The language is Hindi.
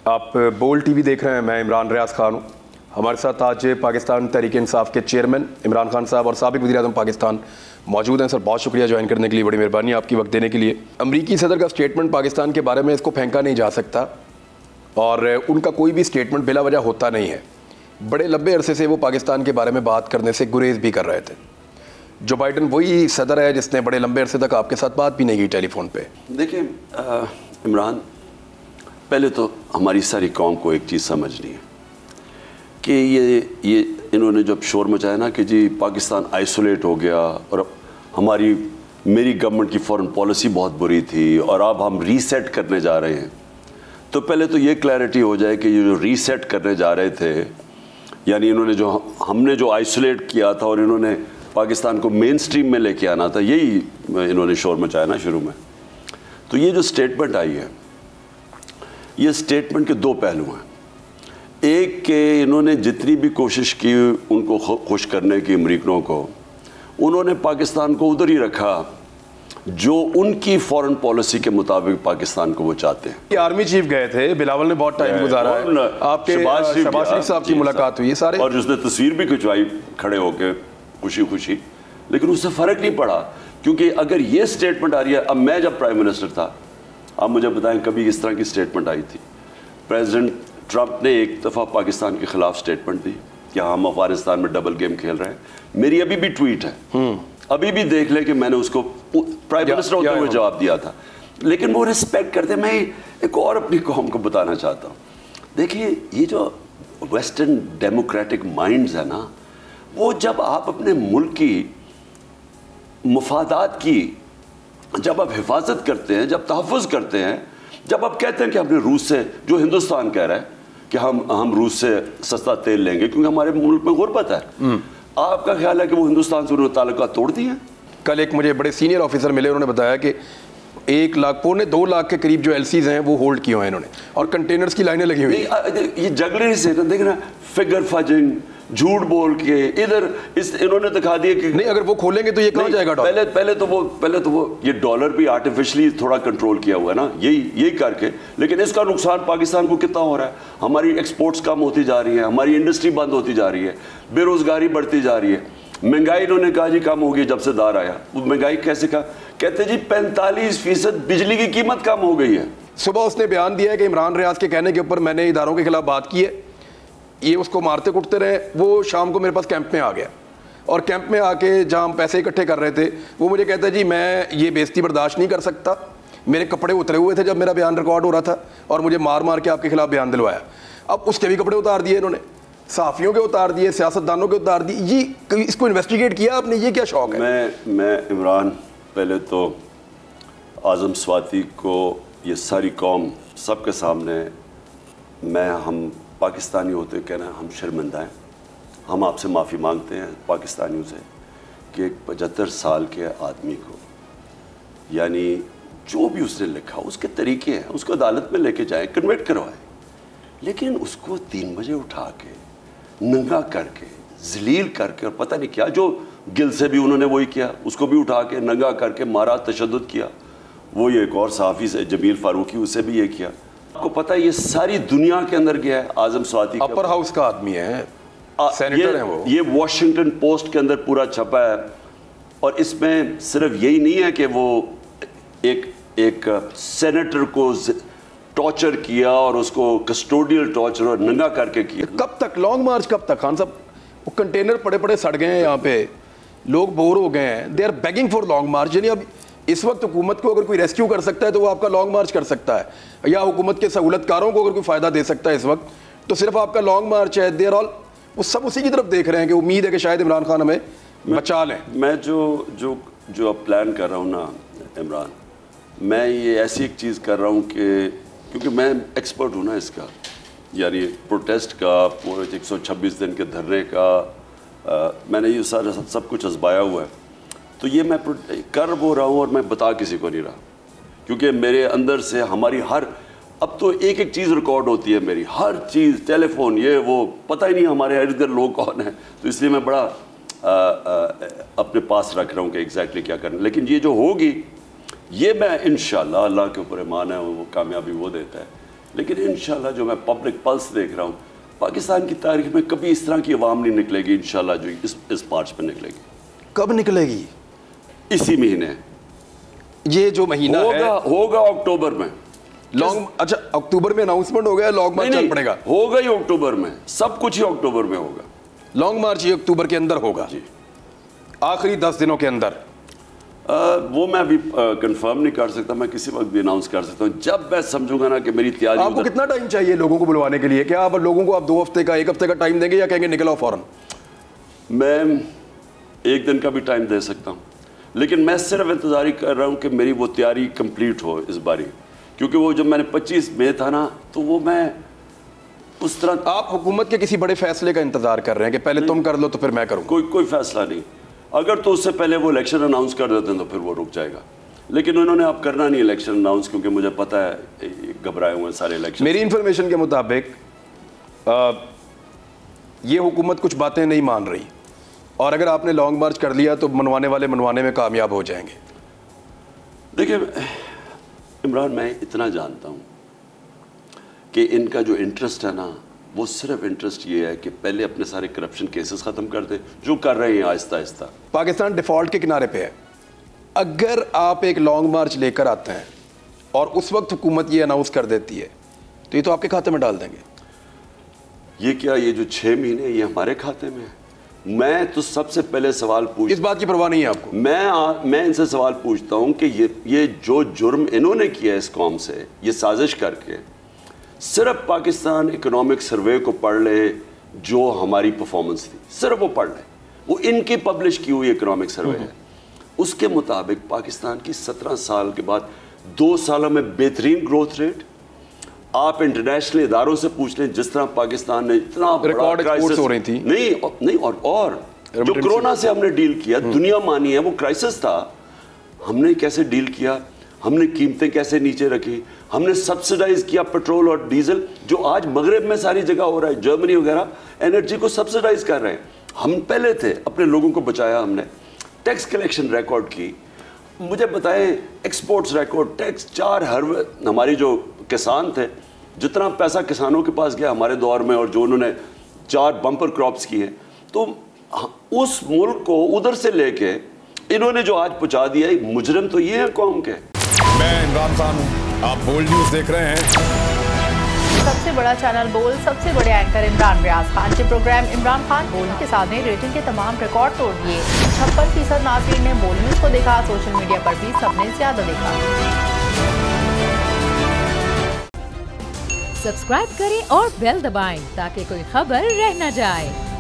आप बोल टीवी देख रहे हैं। मैं इमरान रियाज खान हूँ। हमारे साथ आज पाकिस्तान तहरीक इंसाफ के चेयरमैन इमरान खान साहब और साबिक वज़ीर-ए-आज़म पाकिस्तान मौजूद हैं। सर बहुत शुक्रिया ज्वाइन करने के लिए, बड़ी मेहरबानी आपकी वक्त देने के लिए। अमरीकी सदर का स्टेटमेंट पाकिस्तान के बारे में इसको फेंका नहीं जा सकता और उनका कोई भी स्टेटमेंट बिला वजह होता नहीं है। बड़े लंबे अरसे से वो पाकिस्तान के बारे में बात करने से गुरेज भी कर रहे थे। जो बाइडन वही सदर है जिसने बड़े लंबे अरसे तक आपके साथ बात भी नहीं की टेलीफोन पे। देखिए इमरान, पहले तो हमारी सारी कौम को एक चीज़ समझनी है कि ये इन्होंने जब शोर मचाया ना कि जी पाकिस्तान आइसोलेट हो गया और मेरी गवर्नमेंट की फॉरेन पॉलिसी बहुत बुरी थी और अब हम रीसेट करने जा रहे हैं, तो पहले तो ये क्लैरिटी हो जाए कि ये जो रीसेट करने जा रहे थे, यानी हमने जो आइसोलेट किया था और इन्होंने पाकिस्तान को मेन स्ट्रीम में लेके आना था, यही इन्होंने शोर मचाया ना शुरू में। तो ये जो स्टेटमेंट आई है, ये स्टेटमेंट के दो पहलू हैं। एक के इन्होंने जितनी भी कोशिश की उनको खुश करने की अमरीकनों को, उन्होंने पाकिस्तान को उधर ही रखा जो उनकी फॉरेन पॉलिसी के मुताबिक पाकिस्तान को वो चाहते हैं। आर्मी चीफ गए थे, बिलावल ने बहुत टाइम गुजारा है, आपके शहबाज शरीफ साहब की मुलाकात हुई है सारे, और उसने तस्वीर भी खिंचवाई खड़े होके खुशी खुशी, लेकिन उससे फ़र्क नहीं पड़ा। क्योंकि अगर ये स्टेटमेंट आ रही है, अब मैं जब प्राइम मिनिस्टर था, आप मुझे बताएं कभी इस तरह की स्टेटमेंट आई थी? प्रेसिडेंट ट्रंप ने एक दफ़ा पाकिस्तान के ख़िलाफ़ स्टेटमेंट दी कि हम अफगानिस्तान में डबल गेम खेल रहे हैं। मेरी अभी भी ट्वीट है, अभी भी देख ले कि मैंने उसको प्राइम मिनिस्टर होते हुए जवाब दिया था। लेकिन वो रिस्पेक्ट करते। मैं एक और अपनी कौम को बताना चाहता हूँ, देखिए ये जो वेस्टर्न डेमोक्रेटिक माइंड्स है ना, वो जब आप अपने मुल्क की मुफादात की जब आप हिफाजत करते हैं, जब तहफ़्फ़ुज़ करते हैं, जब आप कहते हैं कि हमने रूस से, जो हिंदुस्तान कह रहा है कि हम रूस से सस्ता तेल लेंगे क्योंकि हमारे मुल्क में गुर्बत है, आपका ख्याल है कि वो हिंदुस्तान से उन्होंने ताल्लुकात तोड़ दिए हैं? कल एक मुझे बड़े सीनियर ऑफिसर मिले, उन्होंने बताया कि 1 लाख पौने 2 लाख के करीब जो एलसीज हैं वो होल्ड किए हुए हैं इन्होंने, और कंटेनर्स की लाइनें लगी हुई हैं। ये जगलरी से देखना, फिगर फजिंग, झूठ बोल के इन्होंने दिखा दिया कि नहीं, अगर वो खोलेंगे तो ये कहाँ जाएगा डॉलर? पहले तो वो ये डॉलर भी आर्टिफिशियली थोड़ा कंट्रोल किया हुआ है ना, यही करके। लेकिन इसका नुकसान पाकिस्तान को कितना हो रहा है? हमारी एक्सपोर्ट्स कम होती जा रही है, हमारी इंडस्ट्री बंद होती जा रही है, बेरोजगारी बढ़ती जा रही है, महंगाई इन्होंने कहा जी कम होगी जब से दार आया। वो महंगाई कैसे कहा? कहते जी 45% बिजली की कीमत कम हो गई है। सुबह उसने बयान दिया है कि इमरान रियाज के कहने के ऊपर मैंने इदारों के खिलाफ बात की है, ये उसको मारते कुटते रहे। वो शाम को मेरे पास कैंप में आ गया और कैंप में आके जहाँ हम पैसे इकट्ठे कर रहे थे, वो मुझे कहता है जी मैं ये बेइज्जती बर्दाश्त नहीं कर सकता, मेरे कपड़े उतरे हुए थे जब मेरा बयान रिकॉर्ड हो रहा था और मुझे मार मार के आपके खिलाफ बयान दिलवाया। अब उसके भी कपड़े उतार दिए इन्होंने, सहाफ़ियों के उतार दिए, सियासतदानों के उतार दिए। ये इसको इन्वेस्टिगेट किया आपने? ये क्या शौक है? मैं इमरान, पहले तो आज़म स्वाति को, ये सारी कौम सबके सामने हम पाकिस्तानी होते कहना हम शर्मिंदा हैं। हम आपसे माफ़ी मांगते हैं पाकिस्तानियों से कि एक 75 साल के आदमी को, यानी जो भी उसने लिखा उसके तरीके हैं, उसको अदालत में लेके जाएं, कन्विक्ट करवाएं, लेकिन उसको 3 बजे उठा के नंगा करके जलील करके, और पता नहीं क्या, जो गिल से भी उन्होंने वही किया, उसको भी उठा के नंगा करके मारा, तशद्दुद किया। वो ये एक और सहाफ़ी से जमील फारूकी, उससे भी ये किया। आपको पता है ये सारी दुनिया के अंदर गया है। आज़म स्वाति अपर हाउस का आदमी है, सेनेटर है वो। ये वॉशिंगटन पोस्ट के अंदर पूरा छपा है, और इसमें सिर्फ यही नहीं है कि वो एक सेनेटर को टॉर्चर किया और उसको कस्टोडियल टॉर्चर और नंगा करके किया। कब तक लॉन्ग मार्च, कब तक खान साहब? वो कंटेनर पड़े पड़े सड़ गए हैं यहाँ पे, लोग बोर हो गए हैं, they are begging for long march. यानी अब इस वक्त हुकूमत को अगर कोई रेस्क्यू कर सकता है तो वो आपका लॉन्ग मार्च कर सकता है, या हुकूमत के सहूलतकारों को अगर कोई फ़ायदा दे सकता है इस वक्त, तो सिर्फ आपका लॉन्ग मार्च है। देर ऑल वो सब उसी की तरफ देख रहे हैं कि उम्मीद है कि शायद इमरान खान हमें बचा लें। मैं जो अब प्लान कर रहा हूँ ना इमरान, मैं ये ऐसी एक चीज़ कर रहा हूँ कि क्योंकि मैं एक्सपर्ट हूँ ना इसका, यानी प्रोटेस्ट का, पूरे 126 दिन के धरने का, मैंने ये सारा सब कुछ आजमाया हुआ है। तो ये मैं कर वो रहा हूँ और मैं बता किसी को नहीं रहा, क्योंकि मेरे अंदर से हमारी अब तो एक एक चीज़ रिकॉर्ड होती है, मेरी हर चीज़, टेलीफोन, ये वो, पता ही नहीं हमारे इधर लोग कौन हैं। तो इसलिए मैं बड़ा अपने पास रख रहा हूँ कि एग्जैक्टली क्या करना। लेकिन ये जो होगी, ये मैं इंशाल्लाह, अल्लाह के ऊपर ईमान है, वो कामयाबी वो देता है लेकिन इंशाल्लाह जो मैं पब्लिक पल्स देख रहा हूँ, पाकिस्तान की तारीख में कभी इस तरह की आवाम नहीं निकलेगी इंशाल्लाह, जो इस मार्च में निकलेगी। कब निकलेगी? इसी महीने। ये जो महीना होगा अक्टूबर में। लॉन्ग, अच्छा अक्टूबर में अनाउंसमेंट हो गया, लॉन्ग मार्च चल पड़ेगा? होगा ही अक्टूबर में, सब कुछ ही अक्टूबर में होगा। लॉन्ग मार्च ये अक्टूबर के अंदर होगा जी, आखिरी 10 दिनों के अंदर। वो मैं अभी कंफर्म नहीं कर सकता, मैं किसी वक्त भी अनाउंस कर सकता हूँ जब मैं समझूंगा ना कि मेरी तैयारी। आपको कितना टाइम चाहिए लोगों को बुलवाने के लिए? क्या आप लोगों को 2 हफ्ते का, 1 हफ्ते का टाइम देंगे या कहेंगे निकलो फौरन? मैं 1 दिन का भी टाइम दे सकता हूँ, लेकिन मैं सिर्फ इंतजार ही कर रहा हूँ कि मेरी वो तैयारी कंप्लीट हो इस बारी, क्योंकि वो जब मैंने 25 में था ना, तो वो मैं उस तरह। आप हुकूमत के किसी बड़े फैसले का इंतजार कर रहे हैं कि पहले तुम कर लो तो फिर मैं करूँ? कोई फैसला नहीं। अगर तो उससे पहले वो इलेक्शन अनाउंस कर देते हैं तो फिर वो रुक जाएगा, लेकिन उन्होंने अब करना नहीं इलेक्शन अनाउंस, क्योंकि मुझे पता है घबराए हुए हैं सारे इलेक्शन। मेरी इन्फॉर्मेशन के मुताबिक ये हुकूमत कुछ बातें नहीं मान रही, और अगर आपने लॉन्ग मार्च कर लिया तो मनवाने वाले मनवाने में कामयाब हो जाएंगे। देखिए इमरान, मैं इतना जानता हूँ कि इनका जो इंटरेस्ट है ना, वो सिर्फ इंटरेस्ट ये है कि पहले अपने सारे करप्शन केसेस ख़त्म कर दे, जो कर रहे हैं आहिस्ता आहिस्ता। पाकिस्तान डिफ़ॉल्ट के किनारे पे है। अगर आप एक लॉन्ग मार्च लेकर आते हैं और उस वक्त हुकूमत ये अनाउंस कर देती है तो ये तो आपके खाते में डाल देंगे। ये क्या, ये जो 6 महीने ये हमारे खाते में है? मैं तो सबसे पहले सवाल पूछ, इस बात की परवाह नहीं है आपको? मैं इनसे सवाल पूछता हूँ कि ये जो जुर्म इन्होंने किया इस कौम से, ये साजिश करके, सिर्फ पाकिस्तान इकोनॉमिक सर्वे को पढ़ ले, जो हमारी परफॉर्मेंस थी सिर्फ वो पढ़ ले, वो इनकी पब्लिश की हुई इकोनॉमिक सर्वे है। उसके मुताबिक पाकिस्तान की 17 साल के बाद 2 सालों में बेहतरीन ग्रोथ रेट। आप इंटरनेशनल इदारों से पूछ लें, जिस तरह पाकिस्तान ने इतना रिकॉर्ड एक्सपोर्ट्स हो रही थी। नहीं और जो कोरोना से हमने डील किया, दुनिया मानी है वो क्राइसिस था, हमने कैसे डील किया, हमने कीमतें कैसे नीचे रखी, हमने सब्सिडाइज किया पेट्रोल और डीजल, जो आज मगरब में सारी जगह हो रहा है, जर्मनी वगैरह एनर्जी को सब्सिडाइज कर रहे हैं। हम पहले थे, अपने लोगों को बचाया हमने, टैक्स कलेक्शन रिकॉर्ड की, मुझे बताएं एक्सपोर्ट्स रिकॉर्ड, टैक्स 4 हमारी जो किसान थे, जितना पैसा किसानों के पास गया हमारे दौर में, और जो उन्होंने 4 बम्पर क्रॉप्स किए, तो उस मुल्क को उधर से लेके इन्होंने जो आज पहुंचा दिया, एक मुजरिम तो ये है कौम के। मैं इमरान खान हूं, आप बोल्ड न्यूज देख रहे हैं। सबसे बड़ा चैनल बोल, सबसे बड़े एंकर इमरान रियाज खान के प्रोग्राम इमरान खान बोल के साथ में रेटिंग के तमाम रिकॉर्ड तोड़ दिए। 56% नाज़रीन ने बोल न्यूज को देखा, सोशल मीडिया पर भी सबने ज्यादा देखा। सब्सक्राइब करें और बेल दबाएं ताकि कोई खबर रह न जाए।